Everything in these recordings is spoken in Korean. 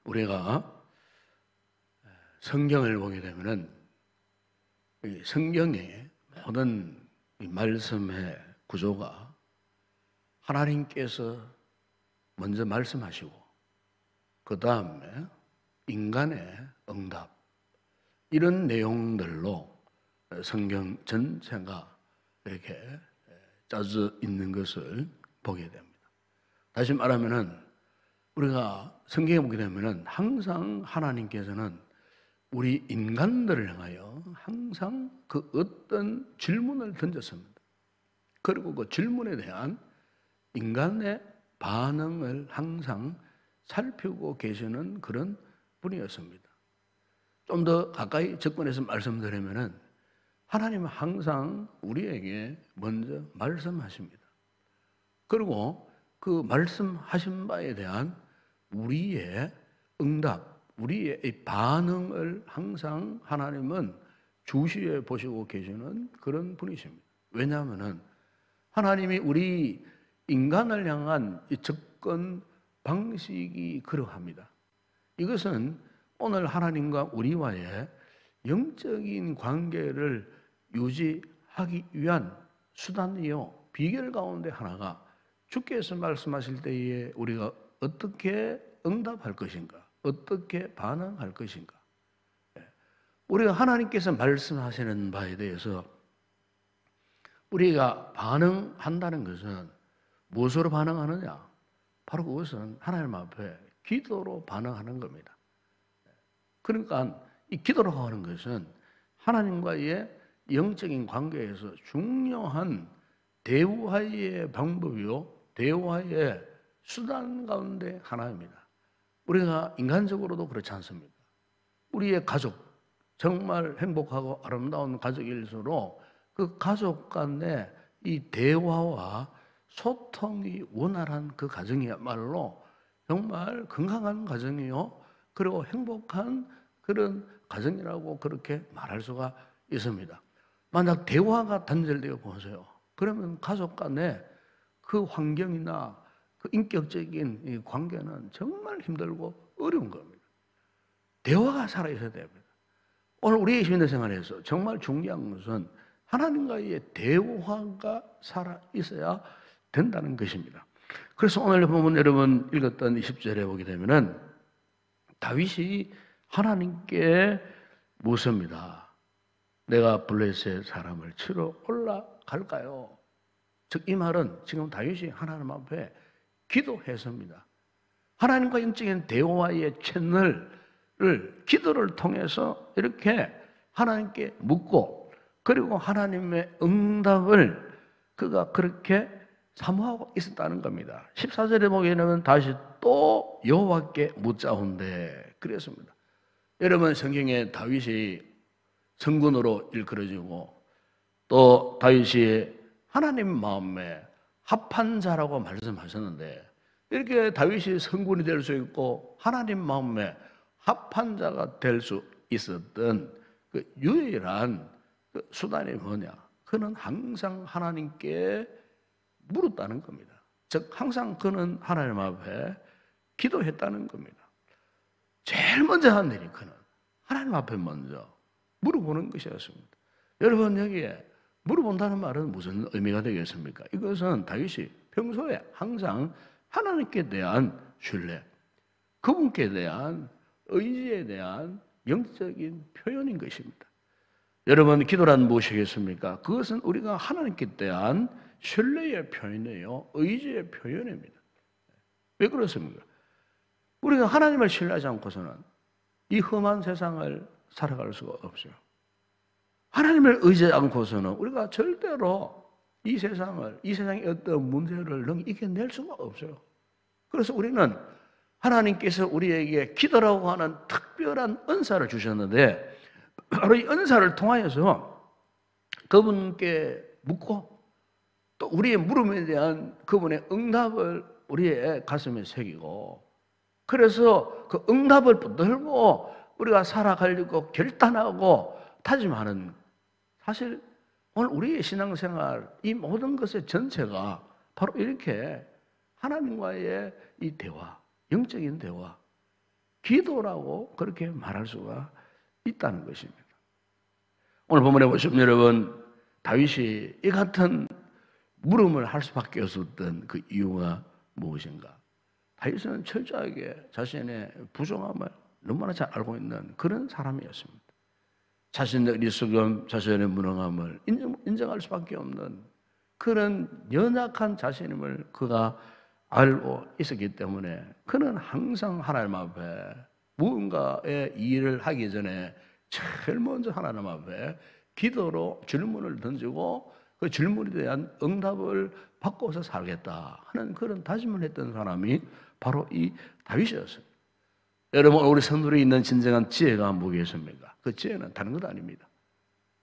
우리가 성경을 보게 되면은 이 성경의 모든 이 말씀의 구조가 하나님께서 먼저 말씀하시고 그 다음에 인간의 응답, 이런 내용들로 성경 전체가 이렇게 짜져 있는 것을 보게 됩니다. 다시 말하면은 우리가 성경에 보게 되면은 항상 하나님께서는 우리 인간들을 향하여 항상 그 어떤 질문을 던졌습니다. 그리고 그 질문에 대한 인간의 반응을 항상 살피고 계시는 그런 분이었습니다. 좀 더 가까이 접근해서 말씀드리면은 하나님은 항상 우리에게 먼저 말씀하십니다. 그리고 그 말씀하신 바에 대한 우리의 응답, 우리의 이 반응을 항상 하나님은 주시해 보시고 계시는 그런 분이십니다. 왜냐하면은 하나님이 우리 인간을 향한 이 접근 방식이 그러합니다. 이것은 오늘 하나님과 우리와의 영적인 관계를 유지하기 위한 수단이요, 비결 가운데 하나가 주께서 말씀하실 때에 우리가 어떻게 응답할 것인가, 어떻게 반응할 것인가. 우리가 하나님께서 말씀하시는 바에 대해서 우리가 반응한다는 것은 무엇으로 반응하느냐? 바로 그것은 하나님 앞에 기도로 반응하는 겁니다. 그러니까 이 기도라고 하는 것은 하나님과의 영적인 관계에서 중요한 대화의 방법이요, 대화의 수단 가운데 하나입니다. 우리가 인간적으로도 그렇지 않습니까? 우리의 가족, 정말 행복하고 아름다운 가족일수록 그 가족 간의 이 대화와 소통이 원활한 그 가정이야말로 정말 건강한 가정이요, 그리고 행복한 그런 가정이라고 그렇게 말할 수가 있습니다. 만약 대화가 단절되어 보세요. 그러면 가족 간의 그 환경이나 그 인격적인 이 관계는 정말 힘들고 어려운 겁니다. 대화가 살아있어야 됩니다. 오늘 우리의 신앙생활에서 정말 중요한 것은 하나님과의 대화가 살아있어야 된다는 것입니다. 그래서 오늘 보면 여러분 읽었던 20절에 보게 되면은 다윗이 하나님께 묻습니다. 내가 블레셋 사람을 치러 올라갈까요? 즉 이 말은 지금 다윗이 하나님 앞에 기도했습니다. 하나님과 영적인 대화의 채널을 기도를 통해서 이렇게 하나님께 묻고, 그리고 하나님의 응답을 그가 그렇게 사모하고 있었다는 겁니다. 14절에 보게 되면 다시 또 여호와께 묻자온대 그랬습니다. 여러분 성경에 다윗이 성군으로 일컬어지고 또 다윗이 하나님 마음에 합한 자라고 말씀하셨는데, 이렇게 다윗이 성군이 될 수 있고 하나님 마음에 합한 자가 될 수 있었던 그 유일한 그 수단이 뭐냐? 그는 항상 하나님께 물었다는 겁니다. 즉 항상 그는 하나님 앞에 기도했다는 겁니다. 제일 먼저 한 일이 그는 하나님 앞에 먼저 물어보는 것이었습니다. 여러분 여기에 물어본다는 말은 무슨 의미가 되겠습니까? 이것은 다윗이 평소에 항상 하나님께 대한 신뢰, 그분께 대한 의지에 대한 영적인 표현인 것입니다. 여러분 기도란 무엇이겠습니까? 그것은 우리가 하나님께 대한 신뢰의 표현이에요, 의지의 표현입니다. 왜 그렇습니까? 우리가 하나님을 신뢰하지 않고서는 이 험한 세상을 살아갈 수가 없어요. 하나님을 의지하지 않고서는 우리가 절대로 이 세상의 어떤 문제를 이겨낼 수가 없어요. 그래서 우리는 하나님께서 우리에게 기도라고 하는 특별한 은사를 주셨는데, 바로 이 은사를 통하여서 그분께 묻고 또 우리의 물음에 대한 그분의 응답을 우리의 가슴에 새기고, 그래서 그 응답을 붙들고 우리가 살아가려고 결단하고 다짐하는, 사실 오늘 우리의 신앙생활 이 모든 것의 전체가 바로 이렇게 하나님과의 이 대화, 영적인 대화, 기도라고 그렇게 말할 수가 있다는 것입니다. 오늘 본문에 보시면 여러분, 다윗이 이 같은 물음을 할 수밖에 없었던 그 이유가 무엇인가? 다윗은 철저하게 자신의 부정함을 너무나 잘 알고 있는 그런 사람이었습니다. 자신의 어리석음, 자신의 무능함을 인정할 수밖에 없는 그런 연약한 자신임을 그가 알고 있었기 때문에 그는 항상 하나님 앞에 무언가의 일을 하기 전에 제일 먼저 하나님 앞에 기도로 질문을 던지고 그 질문에 대한 응답을 받고서 살겠다 하는 그런 다짐을 했던 사람이 바로 이 다윗이었어요. 여러분, 우리 성도에 있는 진정한 지혜가 뭐겠습니까? 그 지혜는 다른 것 아닙니다.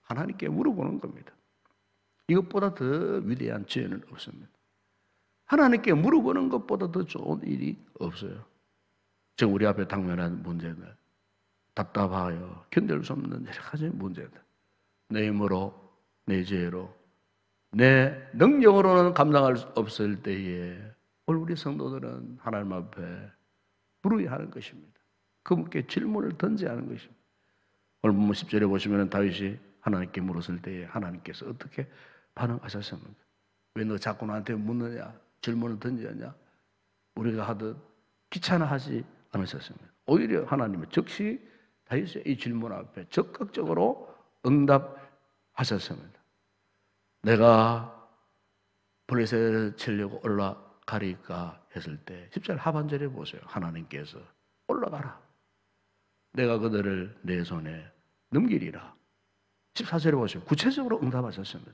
하나님께 물어보는 겁니다. 이것보다 더 위대한 지혜는 없습니다. 하나님께 물어보는 것보다 더 좋은 일이 없어요. 지금 우리 앞에 당면한 문제들, 답답하여 견딜 수 없는 여러 가지 문제들, 내 힘으로, 내 지혜로, 내 능력으로는 감당할 수 없을 때에 오늘 우리 성도들은 하나님 앞에 물어야 하는 것입니다. 그분께 질문을 던져야 하는 것입니다. 오늘 본문 10절에 보시면 다윗이 하나님께 물었을 때에 하나님께서 어떻게 반응하셨습니까? 왜 너 자꾸 나한테 묻느냐? 질문을 던지느냐? 우리가 하듯 귀찮아하지 않으셨습니다. 오히려 하나님은 즉시 다윗의 이 질문 앞에 적극적으로 응답하셨습니다. 내가 블레셋을 치려고 올라가리까 했을 때 10절 하반절에 보세요. 하나님께서 올라가라. 내가 그들을 내 손에 넘기리라. 14절에 보시면 구체적으로 응답하셨습니다.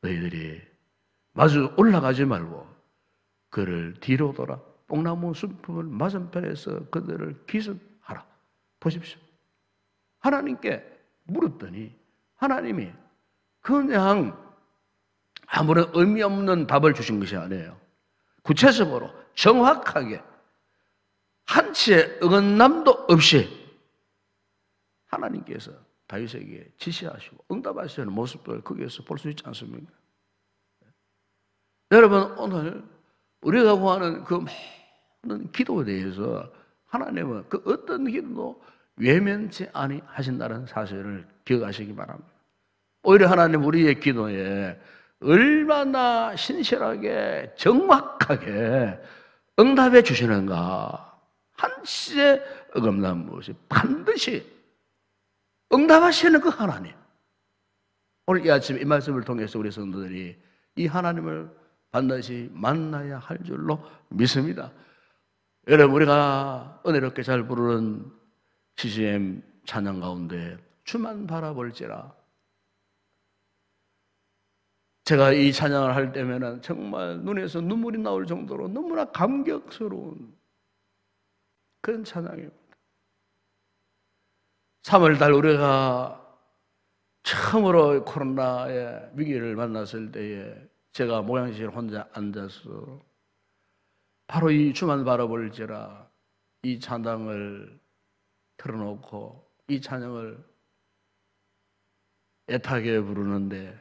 너희들이 마주 올라가지 말고 그를 뒤로 돌아 뽕나무 숲을 맞은편에서 그들을 기습하라. 보십시오. 하나님께 물었더니 하나님이 그냥 아무런 의미 없는 답을 주신 것이 아니에요. 구체적으로 정확하게 한치의 어긋남도 없이 하나님께서 다윗에게 지시하시고 응답하시는 모습을 거기에서 볼 수 있지 않습니까? 여러분, 오늘 우리가 구하는 그 모든 기도에 대해서 하나님은 그 어떤 기도도 외면치 아니하신다는 사실을 기억하시기 바랍니다. 오히려 하나님 우리의 기도에 얼마나 신실하게 정확하게 응답해 주시는가, 한치의 어긋남 없이 반드시 응답하시는 그 하나님. 오늘 이 아침 이 말씀을 통해서 우리 성도들이 이 하나님을 반드시 만나야 할 줄로 믿습니다. 여러분, 우리가 은혜롭게 잘 부르는 CCM 찬양 가운데 주만 바라볼지라, 제가 이 찬양을 할 때면은 정말 눈에서 눈물이 나올 정도로 너무나 감격스러운 그런 찬양입니다. 3월달 우리가 처음으로 코로나의 위기를 만났을 때에 제가 모양실 혼자 앉아서 바로 이 주만 바라볼지라 이 찬양을 틀어놓고 이 찬양을 애타게 부르는데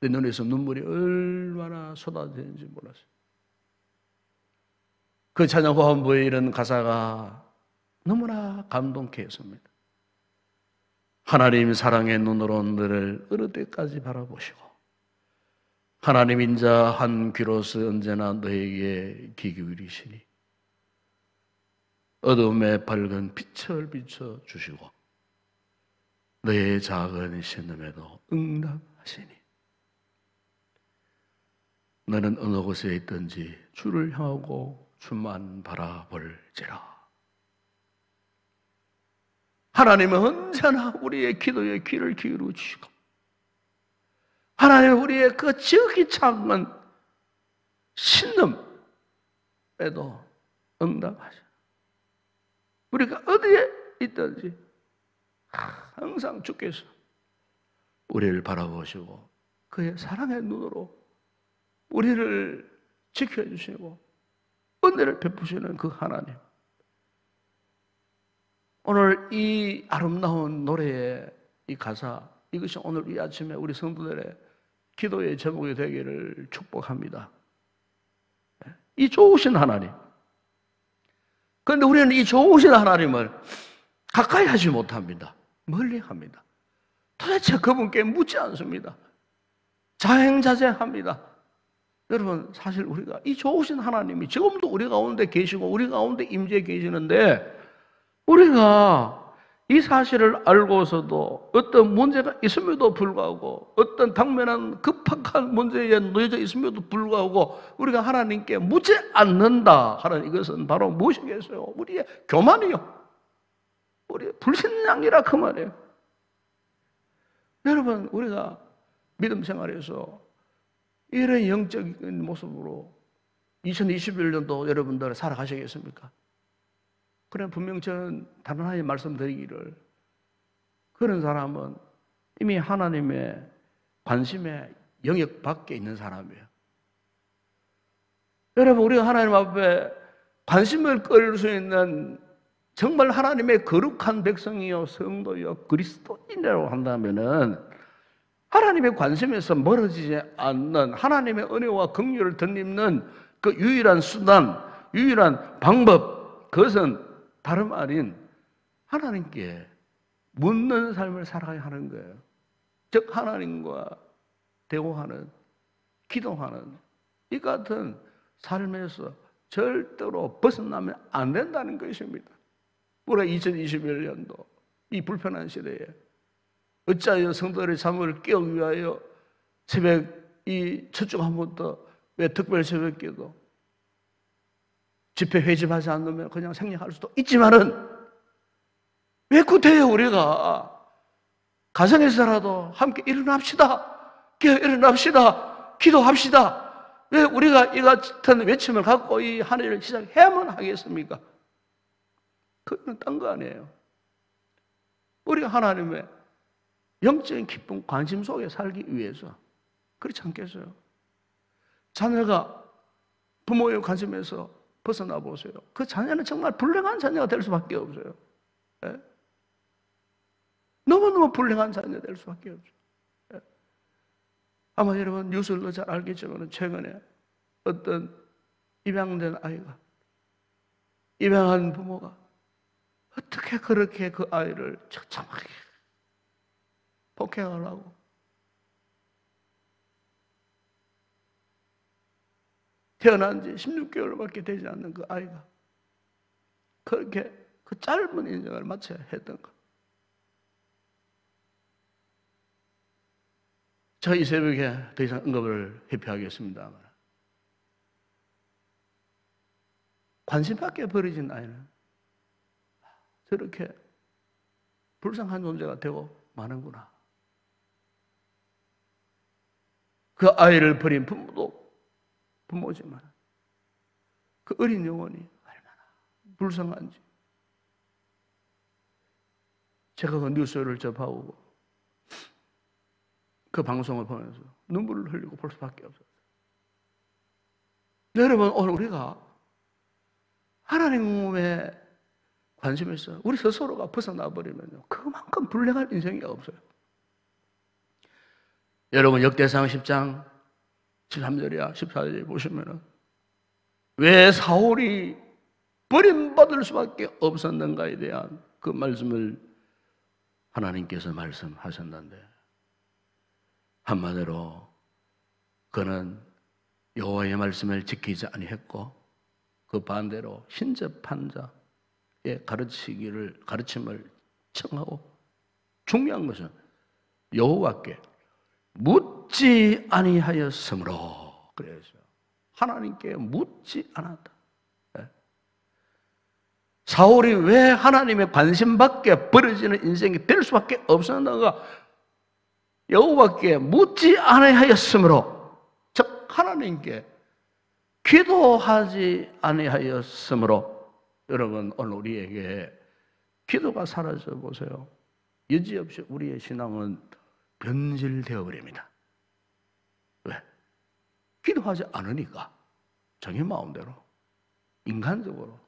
내 눈에서 눈물이 얼마나 쏟아지는지 몰랐어요. 그 찬양 후반부에 이런 가사가 너무나 감동케 했습니다. 하나님 사랑의 눈으로 너를 어느 때까지 바라보시고 하나님 인자 한 귀로서 언제나 너에게 귀 기울이시니 어둠의 밝은 빛을 비춰주시고 너의 작은 신음에도 응답하시니 너는 어느 곳에 있든지 주를 향하고 주만 바라볼지라. 하나님은 언제나 우리의 기도에 귀를 기울여 주시고 하나님은 우리의 그 지극히 작은 신음에도 응답하셔. 우리가 어디에 있든지 항상 주께서 우리를 바라보시고 그의 사랑의 눈으로 우리를 지켜주시고 은혜를 베푸시는 그 하나님. 오늘 이 아름다운 노래의 이 가사, 이것이 오늘 이 아침에 우리 성도들의 기도의 제목이 되기를 축복합니다. 이 좋으신 하나님, 그런데 우리는 이 좋으신 하나님을 가까이 하지 못합니다. 멀리 합니다. 도대체 그분께 묻지 않습니다. 자행자제합니다. 여러분, 사실 우리가 이 좋으신 하나님이 지금도 우리 가운데 계시고 우리 가운데 임재해 계시는데, 우리가 이 사실을 알고서도 어떤 문제가 있음에도 불구하고, 어떤 당면한 급박한 문제에 놓여져 있음에도 불구하고 우리가 하나님께 묻지 않는다 하는 이것은 바로 무엇이겠어요? 우리의 교만이요, 우리의 불신앙이라 그 말이에요. 여러분, 우리가 믿음 생활에서 이런 영적인 모습으로 2021년도 여러분들 살아가시겠습니까? 그래, 분명 저는 단호하게 말씀드리기를, 그런 사람은 이미 하나님의 관심의 영역 밖에 있는 사람이에요. 여러분, 우리가 하나님 앞에 관심을 끌 수 있는 정말 하나님의 거룩한 백성이요, 성도요, 그리스도인이라고 한다면은, 하나님의 관심에서 멀어지지 않는 하나님의 은혜와 긍휼을 덧입는 그 유일한 수단, 유일한 방법, 그것은 다름 아닌 하나님께 묻는 삶을 살아야 하는 거예요. 즉, 하나님과 대화하는, 기도하는 이 같은 삶에서 절대로 벗어나면 안 된다는 것입니다. 우리가 2021년도 이 불편한 시대에 어찌하여 성도들의 잠을 깨우기 위하여 새벽 이 첫 주 한 번 더, 왜 특별 새벽 기도, 집회 회집하지 않으면 그냥 생략할 수도 있지만은, 왜 구태여 우리가 가정에서라도 함께 일어납시다, 깨어 일어납시다, 기도합시다. 왜 우리가 이 같은 외침을 갖고 이 한 해를 시작해야만 하겠습니까? 그건 딴 거 아니에요. 우리가 하나님의 영적인 기쁨, 관심 속에 살기 위해서, 그렇지 않겠어요? 자녀가 부모의 관심에서 벗어나 보세요. 그 자녀는 정말 불행한 자녀가 될 수밖에 없어요. 예? 너무너무 불행한 자녀가 될 수밖에 없어요. 예? 아마 여러분 뉴스를 잘 알겠지만, 최근에 어떤 입양된 아이가, 입양한 부모가 어떻게 그렇게 그 아이를 처참하게 폭행하려고, 태어난 지 16개월밖에 되지 않는 그 아이가 그렇게 그 짧은 인생을 마쳐야 했던 것. 제가 이 새벽에 더 이상 언급을 회피하겠습니다만, 관심 밖에 버려진 아이는 저렇게 불쌍한 존재가 되고 마는구나. 그 아이를 버린 부모도 부모지만 그 어린 영혼이 얼마나 불쌍한지, 제가 그 뉴스를 접하고 그 방송을 보면서 눈물을 흘리고 볼 수밖에 없었어요. 여러분, 오늘 우리가 하나님의 관심에서 우리 스스로가 벗어나 버리면요, 그만큼 불행한 인생이 없어요. 여러분, 역대상 10장 13절이야 14절에 보시면은, 왜 사울이 버림받을 수밖에 없었는가에 대한 그 말씀을 하나님께서 말씀하셨는데, 한마디로 그는 여호와의 말씀을 지키지 아니했고, 그 반대로 신접한 자의 가르침을 청하고, 중요한 것은 여호와께 묻지 아니하였으므로, 그래서 하나님께 묻지 않았다. 사울이 왜 하나님의 관심 밖에 버려지는 인생이 될 수밖에 없었는가? 여호와께 묻지 아니하였으므로, 즉 하나님께 기도하지 아니하였으므로. 여러분, 오늘 우리에게 기도가 사라져 보세요, 여지없이 우리의 신앙은 변질되어 버립니다. 왜? 기도하지 않으니까 자기 마음대로 인간적으로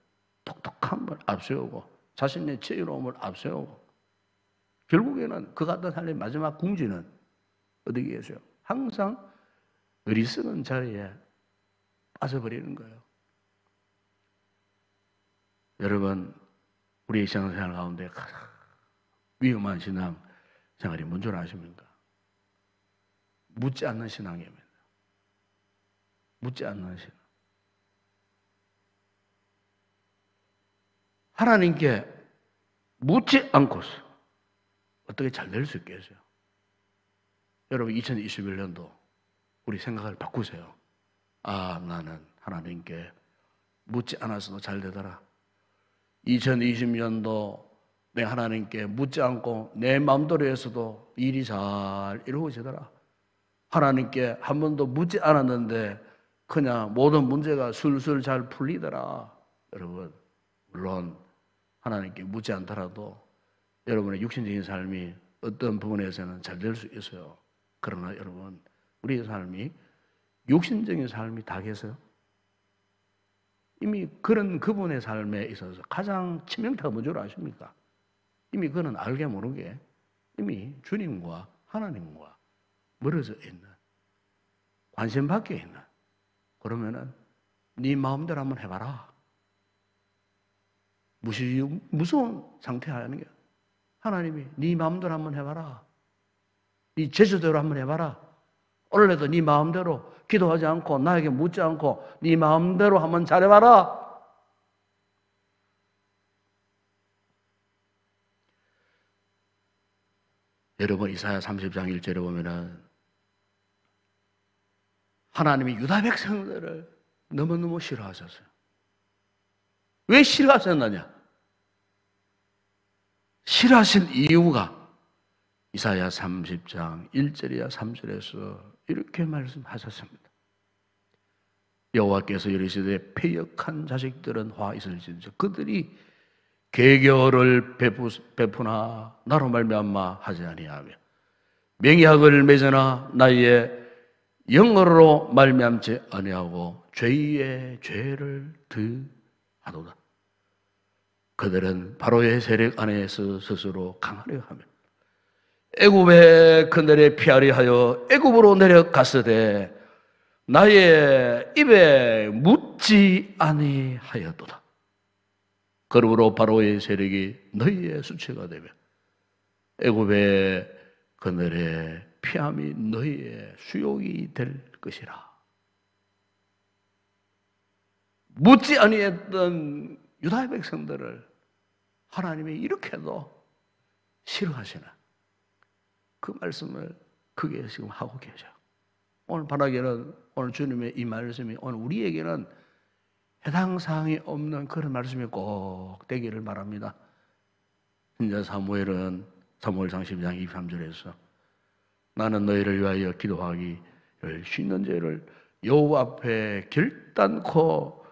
독특함을 앞세우고 자신의 지혜로움을 앞세우고, 결국에는 그 같은 사람의 마지막 궁지는 어디 계세요? 항상 어리석은 자리에 빠져버리는 거예요. 여러분, 우리의 신앙생활 가운데 가장 위험한 신앙생활이 뭔 줄 아십니까? 묻지 않는 신앙입니다. 묻지 않는 신앙. 하나님께 묻지 않고서 어떻게 잘 될 수 있겠어요? 여러분, 2021년도 우리 생각을 바꾸세요. 아, 나는 하나님께 묻지 않았어도 잘 되더라. 2020년도 내 하나님께 묻지 않고 내 마음대로 해서도 일이 잘 이루어지더라. 하나님께 한 번도 묻지 않았는데 그냥 모든 문제가 술술 잘 풀리더라. 여러분, 물론 하나님께 묻지 않더라도 여러분의 육신적인 삶이 어떤 부분에서는 잘 될 수 있어요. 그러나 여러분, 우리의 삶이 육신적인 삶이 다 계세요. 이미 그런 그분의 삶에 있어서 가장 치명타가 뭔 줄 아십니까? 이미 그는 알게 모르게 이미 주님과 하나님과 멀어져 있는, 관심 밖에 있는, 그러면은 네 마음대로 한번 해봐라. 무서운 상태 아니야. 하나님이 네 마음대로 한번 해봐라. 네 제주대로 한번 해봐라. 원래도 네 마음대로 기도하지 않고 나에게 묻지 않고 네 마음대로 한번 잘해봐라. 여러분, 이사야 30장 1절에 보면은 하나님이 유다 백성들을 너무너무 싫어하셨어요. 왜 싫어하셨느냐? 싫어하신 이유가 이사야 30장 1절이야 3절에서 이렇게 말씀하셨습니다. 여호와께서 이르시되 패역한 자식들은 화 있을진저 그들이 계교를 베푸나 나로 말미암아 하지 아니하며 맹약을 맺으나 나의 영어로 말미암지 아니하고 죄의 죄를 더하도다. 그들은 바로의 세력 안에서 스스로 강하려 하며 애굽의 그늘에 피하려 하여 애굽으로 내려갔으되 나의 입에 묻지 아니하였도다. 그러므로 바로의 세력이 너희의 수치가 되며 애굽의 그늘에 피함이 너희의 수욕이 될 것이라. 묻지 아니했던 유다의 백성들을 하나님이 이렇게도 싫어하시는 그 말씀을 크게 지금 하고 계셔. 오늘 바라기는 오늘 주님의 이 말씀이 오늘 우리에게는 해당 사항이 없는 그런 말씀이 꼭 되기를 바랍니다. 진짜 사무엘상 12장 23절에서 나는 너희를 위하여 기도하기를 쉬는 죄를 여호와 앞에 결단코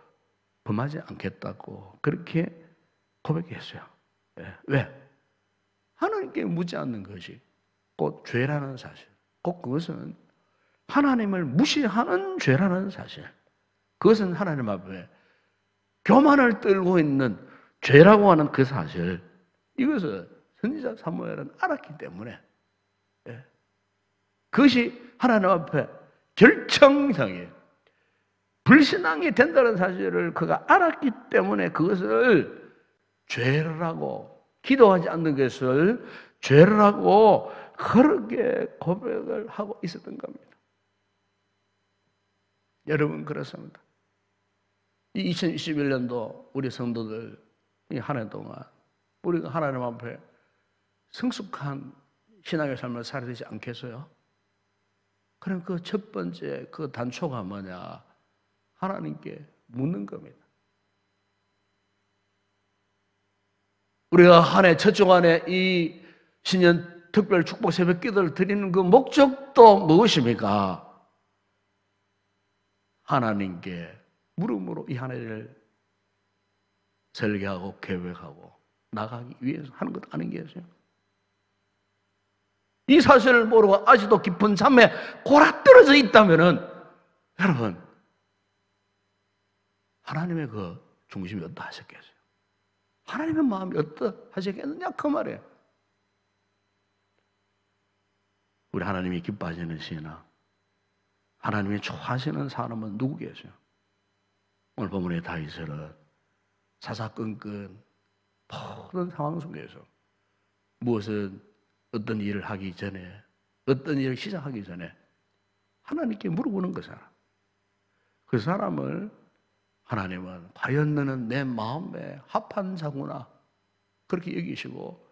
범하지 않겠다고 그렇게 고백했어요. 왜? 하나님께 묻지 않는 것이 곧 죄라는 사실, 곧 그것은 하나님을 무시하는 죄라는 사실, 그것은 하나님 앞에 교만을 떨고 있는 죄라고 하는 그 사실, 이것을 선지자 사무엘은 알았기 때문에 그것이 하나님 앞에 결정상이에요. 불신앙이 된다는 사실을 그가 알았기 때문에 그것을 죄라고, 기도하지 않는 것을 죄라고 그렇게 고백을 하고 있었던 겁니다. 여러분, 그렇습니다. 이 2021년도 우리 성도들 이 한 해 동안 우리가 하나님 앞에 성숙한 신앙의 삶을 살아야 되지 않겠어요? 그럼 그 첫 번째 그 단초가 뭐냐? 하나님께 묻는 겁니다. 우리가 한 해 첫 주간에 이 신년 특별 축복 새벽 기도를 드리는 그 목적도 무엇입니까? 하나님께 물음으로 이 한 해를 설계하고 계획하고 나가기 위해서 하는 것 아니겠어요? 이 사실을 모르고 아직도 깊은 잠에 골아떨어져 있다면은 여러분, 하나님의 그 중심이 어떠하셨겠어요? 하나님의 마음이 어떠하셨겠느냐 그 말이에요. 우리 하나님이 기뻐하시는 신앙, 하나님이 좋아하시는 사람은 누구 계세요? 오늘 본문의 다윗은 사사건건 모든 상황 속에서 무엇은 어떤 일을 하기 전에, 어떤 일을 시작하기 전에 하나님께 물어보는 거잖아. 그 사람을 하나님은 과연 너는 내 마음에 합한 자구나 그렇게 여기시고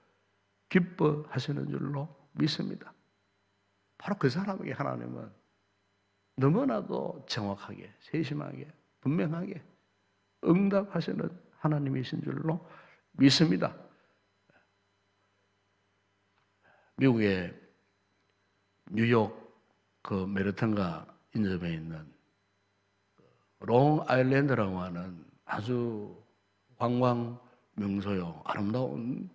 기뻐하시는 줄로 믿습니다. 바로 그 사람에게 하나님은 너무나도 정확하게, 세심하게, 분명하게 응답하시는 하나님이신 줄로 믿습니다. 미국의 뉴욕 그 메르턴가 인접해 있는 롱 아일랜드라고 하는 아주 관광 명소요, 아름다운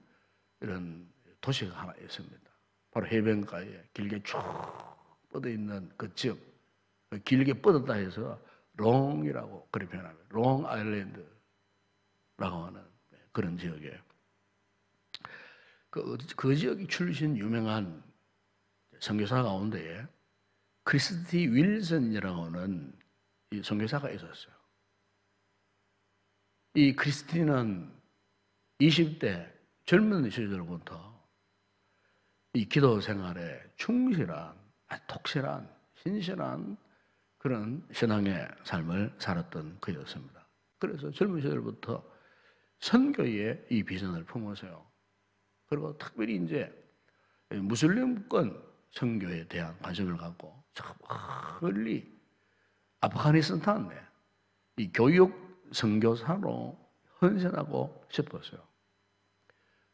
이런 도시가 하나 있습니다. 바로 해변가에 길게 쭉 뻗어 있는 그 지역, 길게 뻗었다 해서 롱이라고 그렇게 표현합니다. 롱 아일랜드라고 하는 그런 지역에 그 지역이 출신 유명한 선교사 가운데에 크리스티 윌슨이라고 하는 이 선교사가 있었어요. 이 크리스티는 20대 젊은 시절부터 이 기도 생활에 충실한, 독실한, 신실한 그런 신앙의 삶을 살았던 그였습니다. 그래서 젊은 시절부터 선교의 이 비전을 품었어요. 그리고 특별히 이제 무슬림권 선교에 대한 관심을 갖고 멀리 아프가니스탄에 이 교육 선교사로 헌신하고 싶었어요.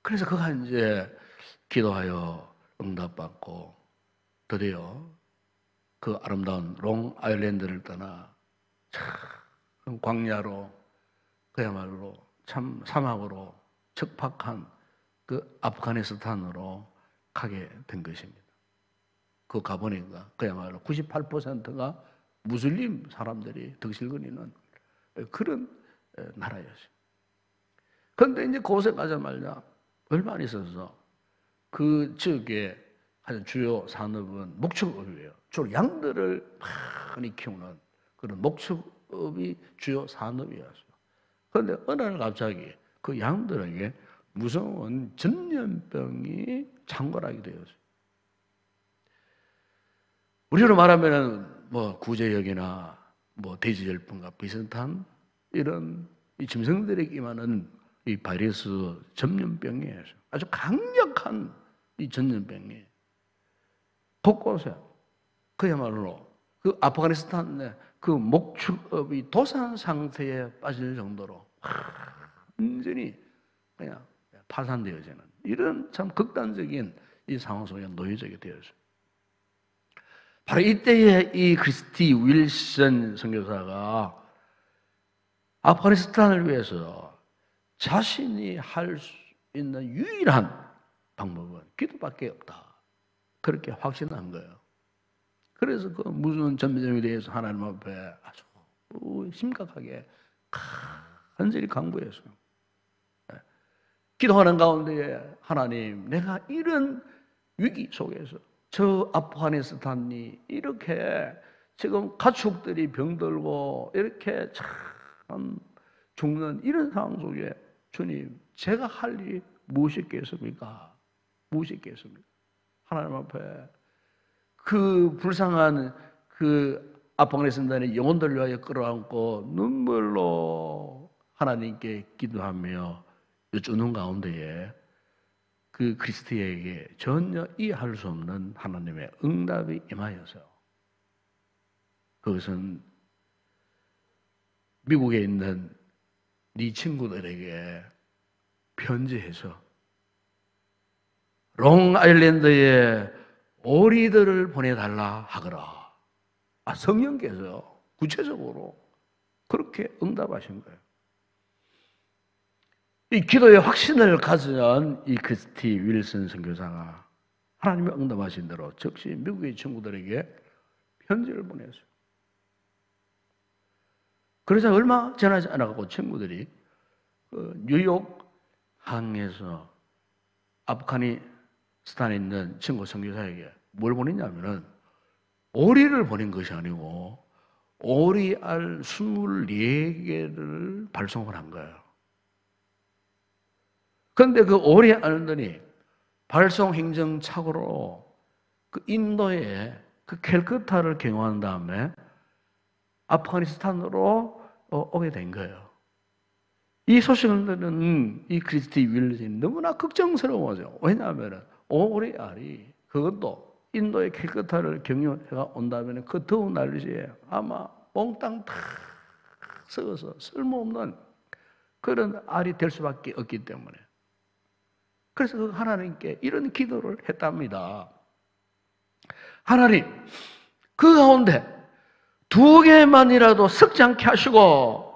그래서 그가 이제 기도하여 응답받고 드디어 그 아름다운 롱 아일랜드를 떠나 참 광야로 그야말로 참 사막으로 척박한 그 아프가니스탄으로 가게 된 것입니다. 그 가보니까 그야말로 98%가 무슬림 사람들이 득실거리는 그런 나라였어요. 그런데 이제 그곳에 가자마자 얼마 안 있어서 그 지역의 가장 주요 산업은 목축업이에요. 주로 양들을 많이 키우는 그런 목축업이 주요 산업이었어요. 그런데 어느 날 갑자기 그 양들에게 무서운 전염병이 창궐하게 되었어요. 우리로 말하면 뭐 구제역이나 뭐 돼지열병과 비슷한 이런 이 짐승들에게 임하는 이 바이러스 전염병이에요. 아주 강력한 이 전염병이 곳곳에 그야말로 그 아프가니스탄의 그 목축업이 도산 상태에 빠질 정도로 완전히 그냥 파산되어지는 이런 참 극단적인 이 상황 속에 놓여지게 되었어요. 바로 이때에 이 크리스티 윌슨 선교사가 아프가니스탄을 위해서 자신이 할 수 있는 유일한 방법은 기도밖에 없다. 그렇게 확신한 거예요. 그래서 그 무슨 전염에 대해서 하나님 앞에 아주 심각하게 간절히 강구했어요. 기도하는 가운데 하나님, 내가 이런 위기 속에서 저 아프가니스탄이 이렇게 지금 가축들이 병들고 이렇게 참 죽는 이런 상황 속에 주님, 제가 할 일이 무엇이 있겠습니까? 무엇이 있겠습니까? 하나님 앞에 그 불쌍한 그 아프가니스탄의 영혼들을 위하여 끌어안고 눈물로 하나님께 기도하며 여쭈는 가운데에 그 그리스도에게 전혀 이해할 수 없는 하나님의 응답이 임하여서 그것은 미국에 있는 네 친구들에게 편지해서 롱아일랜드에 오리들을 보내달라 하거라. 성령께서 구체적으로 그렇게 응답하신 거예요. 이 기도의 확신을 가진 이 크리스티 윌슨 선교사가 하나님의 응답하신 대로 즉시 미국의 친구들에게 편지를 보냈어요. 그러자 얼마 지나지 않아가고 친구들이 그 뉴욕 항에서 아프가니스탄에 있는 친구 선교사에게 뭘 보냈냐면은 오리를 보낸 것이 아니고 오리알 24개를 발송을 한 거예요. 그런데 그 오래 알더니 발송행정착오로 그 인도에 그 캘커타를 경유한 다음에 아프가니스탄으로 오게 된 거예요. 이 소식을 들은 이 크리스티 윌슨이 너무나 걱정스러워져. 왜냐하면 오래 알이 그것도 인도의 캘커타를 경유해가 온다면 그 더운 날씨에 아마 몽땅 다 썩어서 쓸모없는 그런 알이 될 수밖에 없기 때문에. 그래서 그 하나님께 이런 기도를 했답니다. 하나님, 그 가운데 2개만이라도 썩지 않게 하시고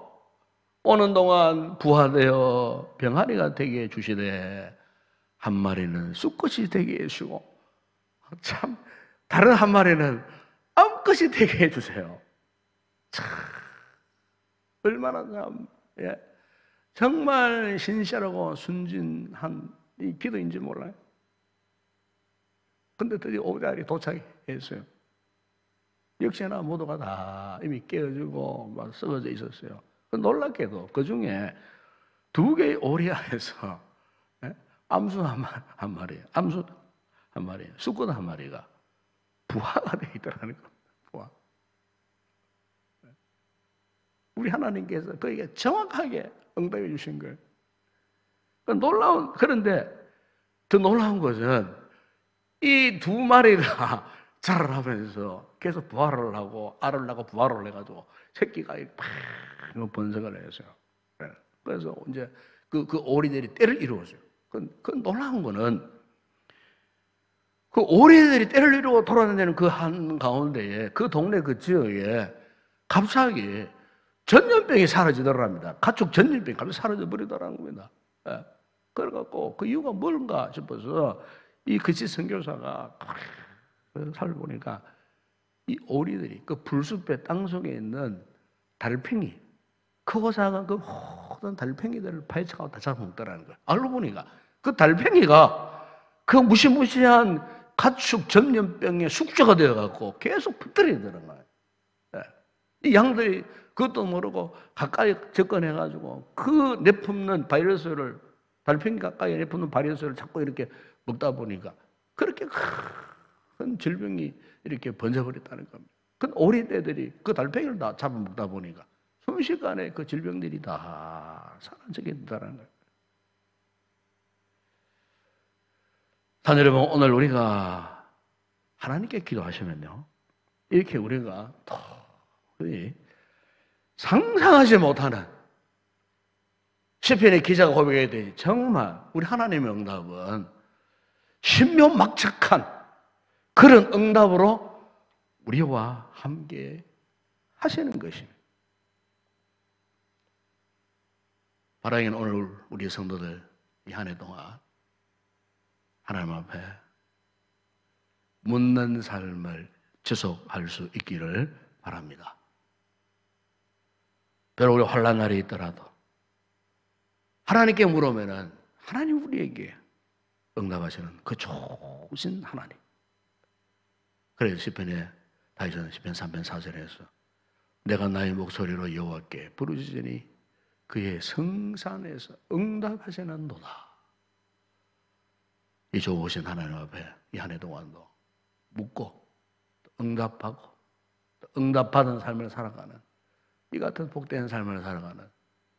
오는 동안 부화되어 병아리가 되게 해주시되 한 마리는 쑥꽃이 되게 해주시고 참 다른 한 마리는 암꽃이 되게 해주세요. 참 얼마나 참 정말 신실하고 순진한 이 기도인지 몰라요. 근데 드디어 오달이 도착했어요. 역시나 모두가 다 이미 깨어지고 막 썩어져 있었어요. 놀랍게도 그 중에 2개의 오리 안에서 암수 한 마리, 암수 한 마리, 숫꽃 한 마리가 부화가 되어 있더라는 겁니다. 부화. 우리 하나님께서 그에게 정확하게 응답해 주신 거예요. 그런데 더 놀라운 것은 이 2마리가 자라면서 계속 부화를 하고 알을 낳고 부화를 해가지고 새끼가 팍 번성을 했어요. 그래서 이제 그 오리들이 때를 이루었어요. 그 놀라운 거는 그 오리들이 때를 이루고 돌아다니는 그 한 가운데에 그 동네 그 지역에 갑자기 전염병이 사라지더랍니다. 가축 전염병이 갑자기 사라져 버리더라는 겁니다. 그래갖고 그 이유가 뭔가 싶어서 이 그치 선교사가 살펴보니까 이 오리들이 그 불숲의 땅속에 있는 달팽이, 크고 작은 그 모든 달팽이들을 파헤쳐가고 다 잡아먹더라는 거예요. 알고 보니까 그 달팽이가 그 무시무시한 가축 전염병의 숙주가 되어갖고 계속 퍼뜨리더라는 거예요. 이 양들이 그것도 모르고 가까이 접근해가지고 그 내뿜는 바이러스를 달팽이 가까이 내뿜는 바이러스를 자꾸 이렇게 먹다 보니까 그렇게 큰 질병이 이렇게 번져버렸다는 겁니다. 그 오리떼들이 그 달팽이를 다 잡아먹다 보니까 순식간에 그 질병들이 다 사라지게 된다는 거예요. 단 여러분, 오늘 우리가 하나님께 기도하시면요, 이렇게 우리가 도저히 상상하지 못하는 시편의 기자가 고백해야 되지, 정말 우리 하나님의 응답은 신묘막측한 그런 응답으로 우리와 함께 하시는 것입니다. 바라기는 오늘 우리 성도들 이 한 해 동안 하나님 앞에 묻는 삶을 지속할 수 있기를 바랍니다. 비록 우리 환난 날이 있더라도 하나님께 물으면은 하나님 우리에게 응답하시는 그 좋으신 하나님. 그래서 시편에 다윗은 시편 3편 4절에서 내가 나의 목소리로 여호와께 부르짖으니 그의 성산에서 응답하시는도다. 이 좋으신 하나님 앞에 이 한 해 동안도 묻고 응답하고 응답받은 삶을 살아가는 이 같은 복된 삶을 살아가는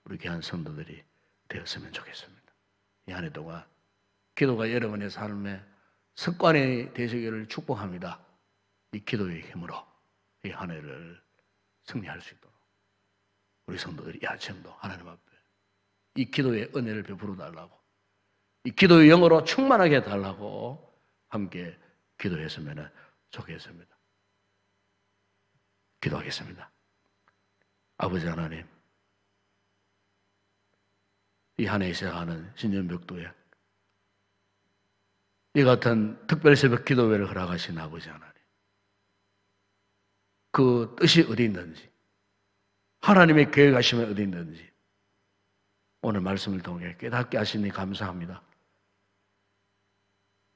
우리 귀한 성도들이 되었으면 좋겠습니다. 이 한 해 동안 기도가 여러분의 삶의 습관이 되시기를 축복합니다. 이 기도의 힘으로 이 한 해를 승리할 수 있도록 우리 성도들이 이 아침도 하나님 앞에 이 기도의 은혜를 베풀어 달라고, 이 기도의 영으로 충만하게 해달라고 함께 기도했으면 좋겠습니다. 기도하겠습니다. 아버지 하나님, 이 한 해 시작하는 신년벽도에 이 같은 특별 새벽 기도회를 허락하신 아버지 하나님, 그 뜻이 어디 있는지, 하나님의 계획하심이 어디 있는지 오늘 말씀을 통해 깨닫게 하시니 감사합니다.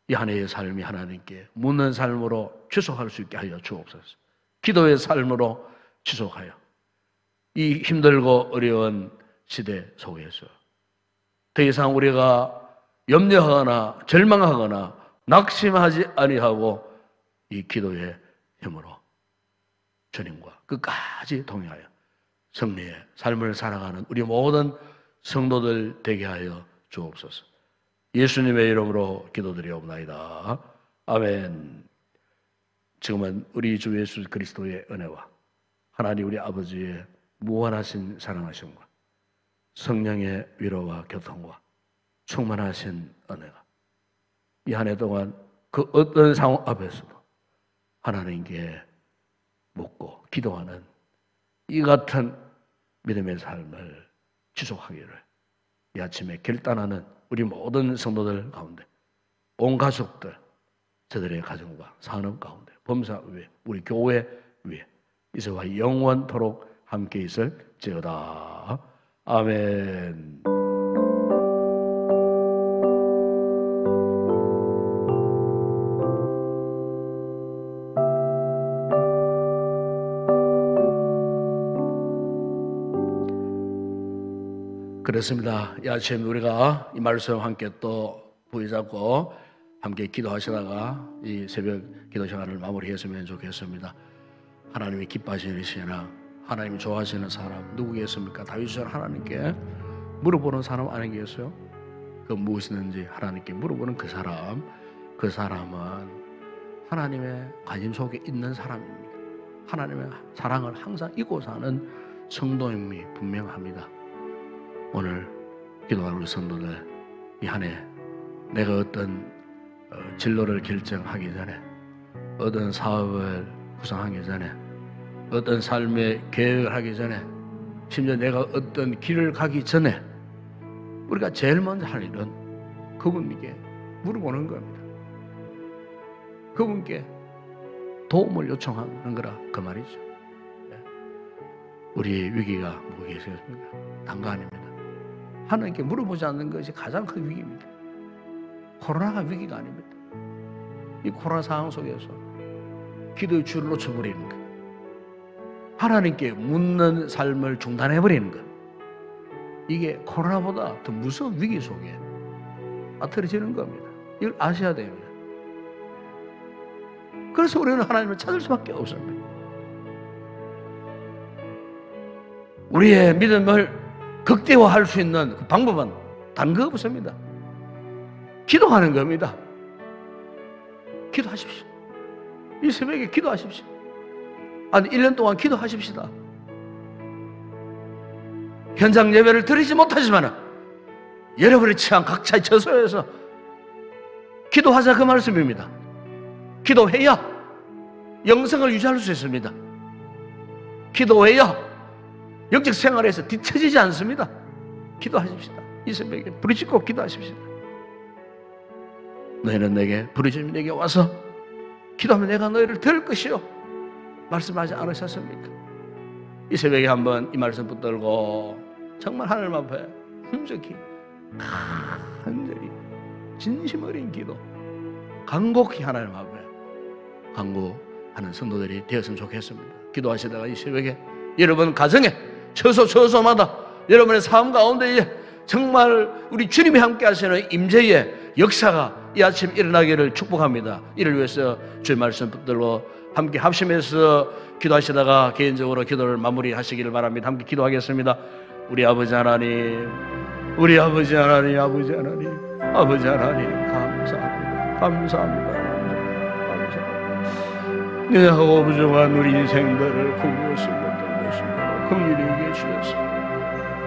이 한 해의 삶이 하나님께 묻는 삶으로 지속할 수 있게 하여 주옵소서. 기도의 삶으로 지속하여 이 힘들고 어려운 시대 속에서 더 이상 우리가 염려하거나 절망하거나 낙심하지 아니하고 이 기도의 힘으로 주님과 끝까지 동행하여 승리의 삶을 살아가는 우리 모든 성도들 되게 하여 주옵소서. 예수님의 이름으로 기도드리옵나이다. 아멘. 지금은 우리 주 예수 그리스도의 은혜와 하나님 우리 아버지의 무한하신 사랑하심과 성령의 위로와 교통과 충만하신 은혜가 이 한 해 동안 그 어떤 상황 앞에서도 하나님께 묻고 기도하는 이 같은 믿음의 삶을 지속하기를 이 아침에 결단하는 우리 모든 성도들 가운데 온 가족들 저들의 가정과 산업 가운데 범사 위에 우리 교회 위에 이제와 영원토록 함께 있을지어다. 아멘. 그렇습니다. 이 아침 우리가 이 말씀 함께 또 부여잡고 함께 기도하시다가 이 새벽 기도 시간을 마무리했으면 좋겠습니다. 하나님이 기뻐하시는 신앙, 하나님이 좋아하시는 사람 누구겠습니까? 다윗은 하나님께 물어보는 사람 아니겠어요? 그 무엇이든지 하나님께 물어보는 그 사람은 하나님의 관심 속에 있는 사람입니다. 하나님의 사랑을 항상 잊고 사는 성도임이 분명합니다. 오늘 기도하는 우리 성도들 이 한 해 내가 어떤 진로를 결정하기 전에 어떤 사업을 구성하기 전에 어떤 삶의 계획을 하기 전에 심지어 내가 어떤 길을 가기 전에 우리가 제일 먼저 할 일은 그분께 물어보는 겁니다. 그분께 도움을 요청하는 거라 그 말이죠. 우리의 위기가 무엇이겠습니까? 단거 아닙니다. 하나님께 물어보지 않는 것이 가장 큰 위기입니다. 코로나가 위기가 아닙니다. 이 코로나 상황 속에서 기도의 줄을 놓쳐버리는 것, 하나님께 묻는 삶을 중단해버리는 것, 이게 코로나보다 더 무서운 위기 속에 빠뜨려지는 겁니다. 이걸 아셔야 됩니다. 그래서 우리는 하나님을 찾을 수밖에 없습니다. 우리의 믿음을 극대화할 수 있는 그 방법은 단 거 없습니다. 기도하는 겁니다. 기도하십시오. 이 새벽에 기도하십시오. 아니 1년 동안 기도하십시다. 현장 예배를 드리지 못하지만 여러분의 취향 각자의 처소에서 기도하자 그 말씀입니다. 기도해야 영성을 유지할 수 있습니다. 기도해야 영적 생활에서 뒤처지지 않습니다. 기도하십시다. 이 새벽에 부르짖고 기도하십시다. 너희는 내게 부르짖으면 내게 와서 기도하면 내가 너희를 들을 것이요 말씀하지 않으셨습니까? 이 새벽에 한번 이 말씀 붙들고 정말 하나님 앞에 힘적히 간절히 진심 어린 기도 간곡히 하나님 앞에 간구하는 성도들이 되었으면 좋겠습니다. 기도하시다가 이 새벽에 여러분 가정에 처소마다 여러분의 삶 가운데에 정말 우리 주님이 함께 하시는 임재의 역사가 이 아침 일어나기를 축복합니다. 이를 위해서 주의 말씀 붙들고 함께 합심해서 기도하시다가 개인적으로 기도를 마무리하시기를 바랍니다. 함께 기도하겠습니다. 우리 아버지 하나님, 우리 아버지 하나님, 아버지 하나님, 아버지 하나님 감사합니다. 감사합니다. 내하고 부정한 우리 인생들을 구원하시고 돌보시고 긍휼히 여겨 주셔서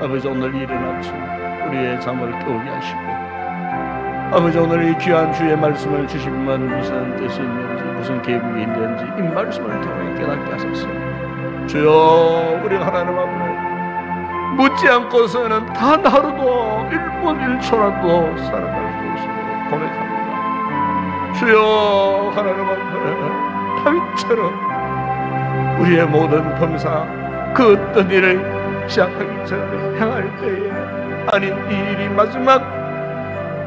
아버지 오늘 이른 아침 우리의 잠을 깨우게 하시고 아버지 오늘 이 귀한 주의 말씀을 주시면 무슨 뜻이 있는지 무슨 계획이 있는지 이 말씀을 통해 깨닫게 하소서. 주여 우리가 하나님 앞에 묻지 않고서는 단 하루도 1분 1초라도 살아갈 수 없음을 고백합니다. 주여 하나님 앞에 다윗처럼 우리의 모든 범사 그 어떤 일을 시작하기 전에 행할 때에 아닌 이 일이 마지막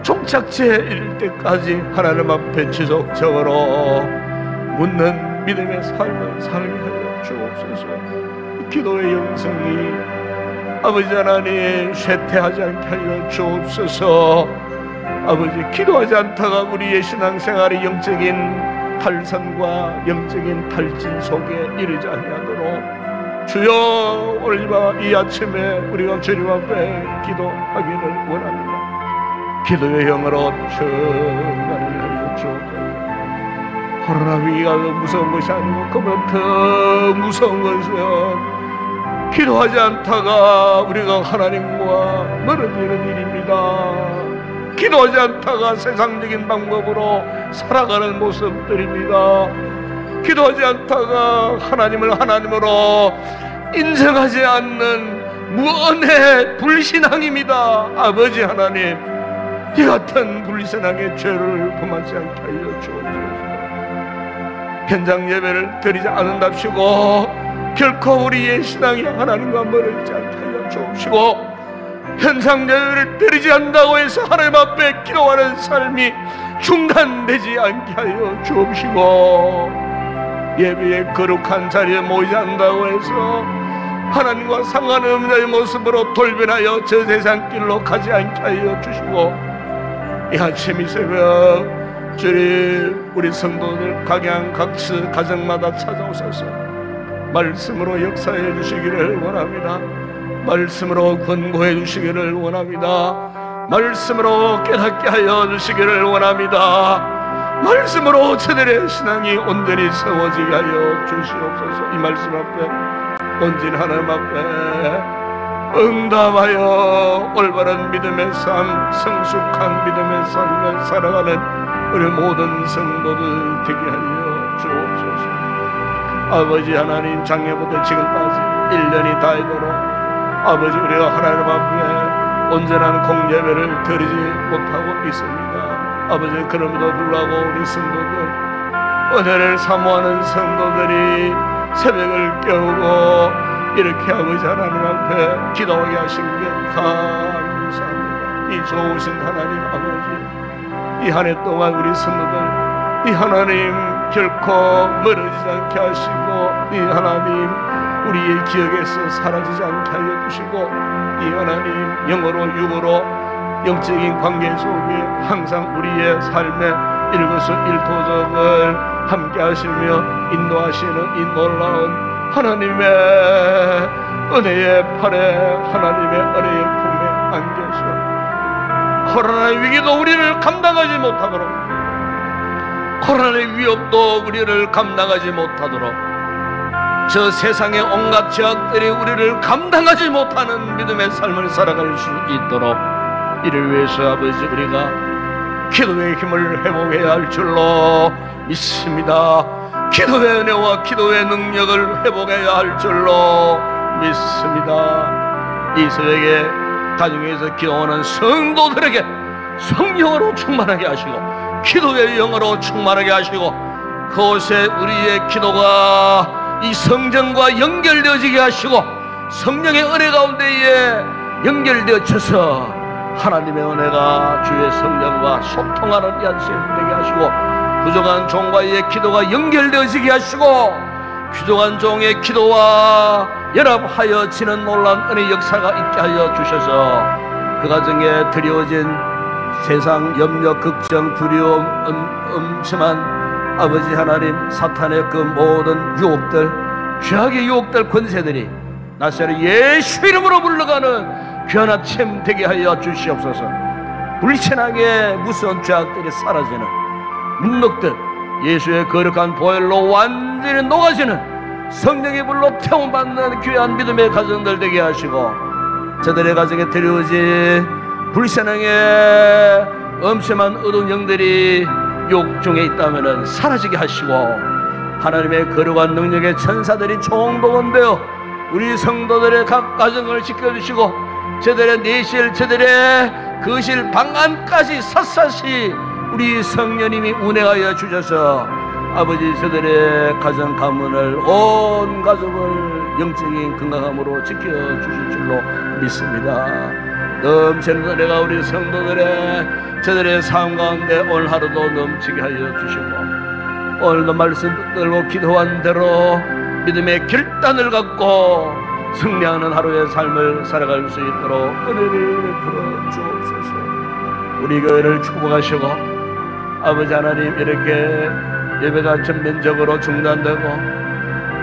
종착지일 때까지 하나님 앞에 지속적으로 묻는 믿음의 삶을 살게 하여 주옵소서. 기도의 영성이 아버지 하나님 쇠퇴하지 않게 하여 주옵소서. 아버지, 기도하지 않다가 우리의 신앙생활의 영적인 탈선과 영적인 탈진 속에 이르지 아니하도록 주여, 오늘 이 아침에 우리가 주님 앞에 기도하기를 원합니다. 기도의 영으로 충만을 하여 주옵소서. 코로나 위기가 무서운 것이 아니고 그보다 더 무서운 것은 기도하지 않다가 우리가 하나님과 멀어지는 일입니다. 기도하지 않다가 세상적인 방법으로 살아가는 모습들입니다. 기도하지 않다가 하나님을 하나님으로 인정하지 않는 무언의 불신앙입니다. 아버지 하나님, 이 같은 불신앙의 죄를 범하지 않게 하여 주옵소서. 현장 예배를 드리지 않는답시고 결코 우리의 신앙이 하나님과 멀어지지 않게 하여 주옵시고, 현장 예배를 드리지 않는다고 해서 하나님 앞에 기도하는 삶이 중단되지 않게 하여 주옵시고, 예배의 거룩한 자리에 모이지 않는다고 해서 하나님과 상관없는 자의 모습으로 돌변하여 저 세상 길로 가지 않게 하여 주시고, 이 아침 이 새벽 주님, 우리 성도들 각양 각처 가정마다 찾아오셔서 말씀으로 역사해 주시기를 원합니다. 말씀으로 권고해 주시기를 원합니다. 말씀으로 깨닫게 하여 주시기를 원합니다. 말씀으로 저들의 신앙이 온전히 세워지게 하여 주시옵소서. 이 말씀 앞에 온전히 하나님 앞에 응답하여 올바른 믿음의 삶, 성숙한 믿음의 삶을 살아가는 우리 모든 성도들 되게 하여 주옵소서. 아버지 하나님, 작년부터 지금까지 1년이 다이도록 아버지, 우리가 하나님 앞에 온전한 공예배를 드리지 못하고 있습니다. 아버지, 그럼에도 불구하고 우리 성도들, 은혜를 사모하는 성도들이 새벽을 깨우고 이렇게 아버지 하나님 앞에 기도하게 하신 것 감사합니다. 이 좋으신 하나님 아버지, 이 한 해 동안 우리 성도들, 이 하나님 결코 멀어지지 않게 하시고, 이 하나님 우리의 기억에서 사라지지 않게 하여 주시고, 이 하나님 영으로 육으로 영적인 관계 속에 항상 우리의 삶의 일거수일투족을 함께 하시며 인도하시는 이 놀라운 하나님의 은혜의 팔에, 하나님의 은혜의 품에 안겨서 코로나의 위기도 우리를 감당하지 못하도록, 코로나의 위협도 우리를 감당하지 못하도록, 저 세상의 온갖 죄악들이 우리를 감당하지 못하는 믿음의 삶을 살아갈 수 있도록, 이를 위해서 아버지 우리가 기도의 힘을 회복해야 할 줄로 믿습니다. 기도의 은혜와 기도의 능력을 회복해야 할 줄로 믿습니다. 이 새벽에 가정에서 기도하는 성도들에게 성령으로 충만하게 하시고, 기도의 영으로 충만하게 하시고, 그곳에 우리의 기도가 이 성전과 연결되어지게 하시고, 성령의 은혜 가운데에 연결되어져서 하나님의 은혜가 주의 성령과 소통하는 이 아침 되게 하시고, 부족한 종과의 기도가 연결되어지게 하시고, 부족한 종의 기도와 연합하여지는 놀라운 은혜 역사가 있게 하여 주셔서, 그 가정에 드려진 세상 염려, 걱정, 두려움, 음침한 아버지 하나님, 사탄의 그 모든 유혹들, 죄악의 유혹들, 권세들이 나사렛 예수 이름으로 물러가는 귀한 아침 되게 하여 주시옵소서. 불신앙의 무서운 죄악들이 사라지는, 눈녹듯 예수의 거룩한 보혈로 완전히 녹아지는, 성령의 불로 태움받는 귀한 믿음의 가정들 되게 하시고, 저들의 가정에 드려진 불신앙의 엄심한 어두운 영들이 욕중에 있다면 사라지게 하시고, 하나님의 거룩한 능력의 천사들이 총동원되어 우리 성도들의 각 가정을 지켜주시고, 저들의 내실, 저들의 거실 방안까지 샅샅이 우리 성령님이 운행하여 주셔서 아버지, 저들의 가정 가문을, 온 가족을 영적인 건강함으로 지켜주실 줄로 믿습니다. 넘치는 은혜가 우리 성도들의 저들의 삶 가운데 오늘 하루도 넘치게 하여 주시고, 오늘도 말씀 들고 기도한 대로 믿음의 결단을 갖고 승리하는 하루의 삶을 살아갈 수 있도록 은혜를 베풀어 주옵소서. 우리 교회를 축복하시고 아버지 하나님 이렇게 예배가 전면적으로 중단되고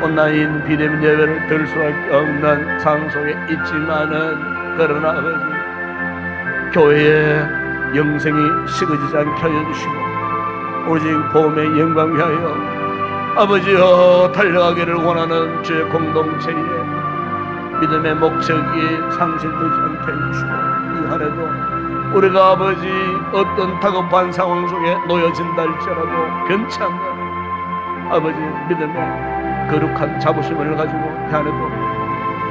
온라인 비대면 예배를 들 수밖에 없는 상황 속에 있지만은 그러나 아버지 교회의 영생이 식어지지 않게 하여 주시고 오직 복음의 영광 위하여 아버지여 달려가기를 원하는 주의 공동체에 믿음의 목적이 상실되지 않게 해주시고 이 한해도 우리가 아버지 어떤 다급한 상황 속에 놓여진다 할지라도 변치 않는 아버지 믿음의 거룩한 자부심을 가지고 이 한해도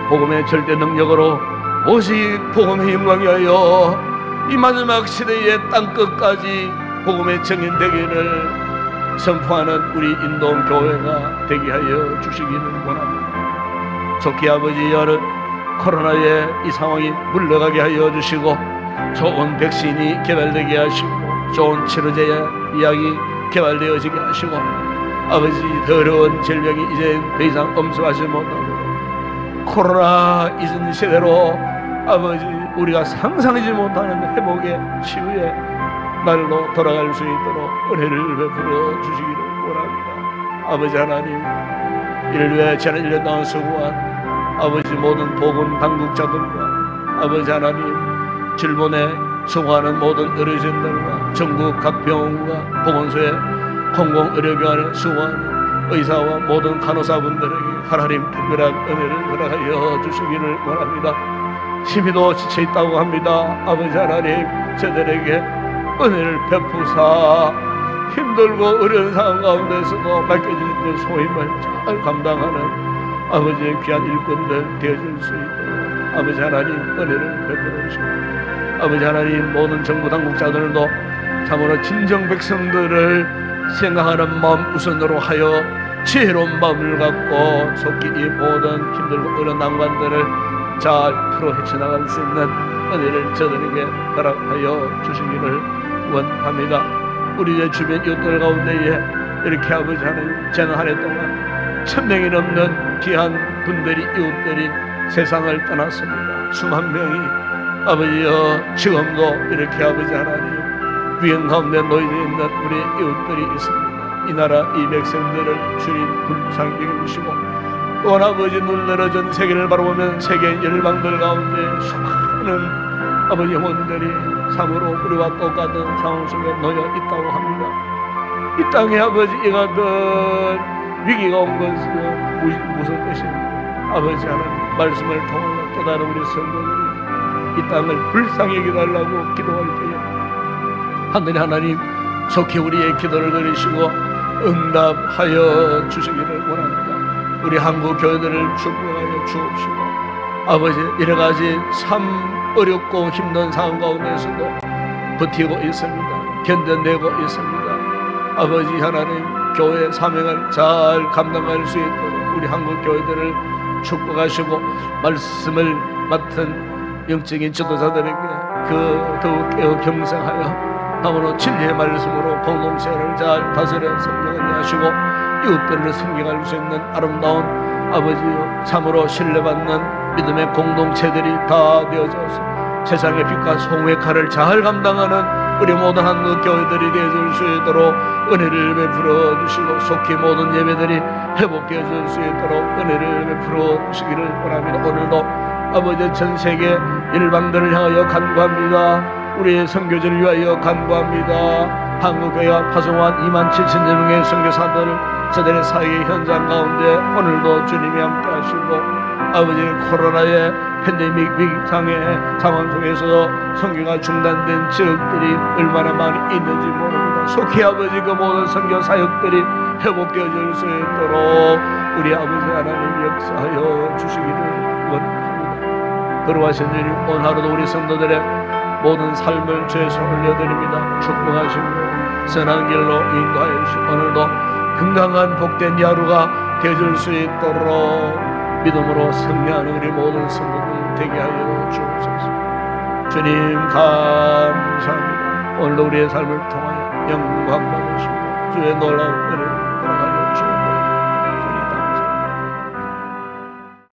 복음의 절대 능력으로 오직 복음의 영광 위하여 이 마지막 시대의 땅끝까지 복음의 정인 되기를 선포하는 우리 인도원 교회가 되게 하여 주시기를 원합니다. 좋게 아버지 여러 코로나의 이 상황이 물러가게 하여 주시고 좋은 백신이 개발되게 하시고 좋은 치료제 약이 개발되어지게 하시고 아버지 더러운 질병이 이제 더 이상 엄습하지 못하고 코로나 이전 시대로 아버지 우리가 상상하지 못하는 회복의 치유의 날로 돌아갈 수 있도록 은혜를 베풀어 주시기를 원합니다. 아버지 하나님 이를 위해 지난 1년 동안 수고한 아버지 모든 복음 당국자들과 아버지 하나님 질본에 수고하는 모든 의료진들과 전국 각 병원과 보건소에 공공의료기관에 수고하는 의사와 모든 간호사분들에게 하나님 특별한 은혜를 허락하여 주시기를 원합니다. 힘이도 지쳐있다고 합니다. 아버지 하나님 저들에게 은혜를 베푸사 힘들고 어려운 상황 가운데서도 맡겨진 그 소임을 잘 감당하는 아버지의 귀한 일꾼들 되어질 수 있도록 아버지 하나님 은혜를 베풀어 주시고 아버지 하나님 모든 정부 당국자들도 참으로 진정 백성들을 생각하는 마음 우선으로 하여 지혜로운 마음을 갖고 속히 이 모든 힘들고 어려운 난관들을 잘 풀어 헤쳐나갈 수 있는 은혜를 저들에게 허락하여 주시기를 원합니다. 우리의 주변 이웃들 가운데에 이렇게 아버지 하나님 지난 한 해 동안 1000명이 넘는 귀한 분들이 이웃들이 세상을 떠났습니다. 수만 명이 아버지여 지금도 이렇게 아버지 하나님 위험 가운데 놓여 있는 우리 이웃들이 있습니다. 이 나라 이 백성들을 주님 불쌍히 여기시고 또 아버지 눈 늘어진 세계를 바라보면 세계 열방들 가운데 수많은 아버지 영혼들이 참으로 우리와 똑같은 상황 속에 놓여 있다고 합니다. 이 땅에 아버지 이 같은 위기가 온 것은 무슨 뜻입니까? 아버지 하나님 말씀을 통하여 깨달은 우리 성도들이 이 땅을 불쌍히 여겨달라고 기도할 때에 하늘 하나님 속히 우리의 기도를 들으시고 응답하여 주시기를 원합니다. 우리 한국 교회들을 축복하여 주옵시고 아버지 여러가지 참 어렵고 힘든 상황 가운데서도 버티고 있습니다. 견뎌내고 있습니다. 아버지 하나님 교회의 사명을 잘 감당할 수 있도록 우리 한국 교회들을 축복하시고 말씀을 맡은 영적인 지도자들에게 그 더욱 깨어 경성하여 아무로 진리의 말씀으로 공동체를 잘 다스려 성경을 하시고 이웃들을 섬겨갈 수 있는 아름다운 아버지요 참으로 신뢰받는 믿음의 공동체들이 다 되어져서 세상의 빛과 소금의 칼을 잘 감당하는 우리 모든 한국 교회들이 되어질 수 있도록 은혜를 베풀어 주시고 속히 모든 예배들이 회복되어질 수 있도록 은혜를 베풀어 주시기를 원합니다. 오늘도 아버지 전 세계 일방들을 향하여 간구합니다. 우리의 선교지를 위하여 간구합니다. 한국교회와 파송한 27,000명의 선교사들을 저들의 사역의 현장 가운데 오늘도 주님이 함께 하시고 아버지 코로나의 팬데믹 위기상의 상황 속에서도 선교가 중단된 지역들이 얼마나 많이 있는지 모릅니다. 속히 아버지 그 모든 선교 사역들이 회복되어질 수 있도록 우리 아버지 하나님 역사하여 주시기를 원합니다. 거룩하신 주님 오늘 하루도 우리 성도들의 모든 삶을 주의 손에 올려드립니다. 축복하시고 선한 길로 인도하여 주시고 오늘도 건강한 복된 하루가 되어질 수 있도록 믿음으로 승리하는 우리 모든 성도들 되게 하여 주옵소서. 주님 감사합니다. 오늘도 우리의 삶을 통하여 영광 받으시고 주의 놀라운 은혜를